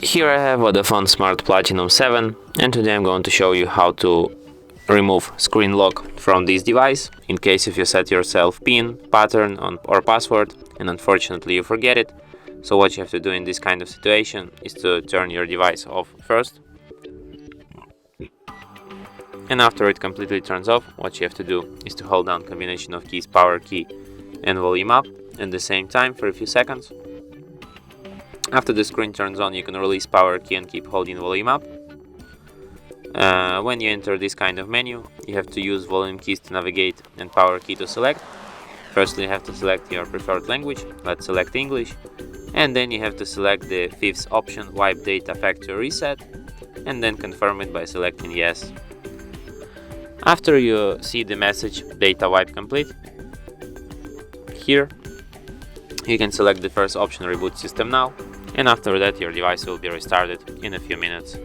Here I have VODAFONE Smart Platinum 7, and today I'm going to show you how to remove screen lock from this device in case if you set yourself PIN, pattern or password and unfortunately you forget it. So what you have to do in this kind of situation is to turn your device off first, and after it completely turns off, what you have to do is to hold down combination of keys, power key and volume up at the same time for a few seconds. After the screen turns on, you can release power key and keep holding volume up. When you enter this kind of menu, you have to use volume keys to navigate and power key to select. Firstly, you have to select your preferred language. Let's select English. And then you have to select the fifth option, wipe data factory reset, and then confirm it by selecting yes. After you see the message data wipe complete, here you can select the first option, reboot system now, and after that your device will be restarted in a few minutes.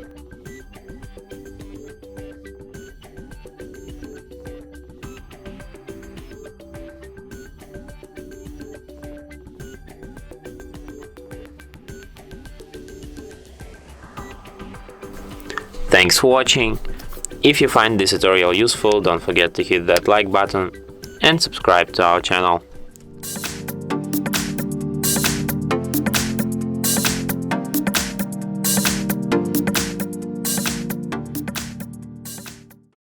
Thanks for watching. If you find this tutorial useful, don't forget to hit that like button and subscribe to our channel.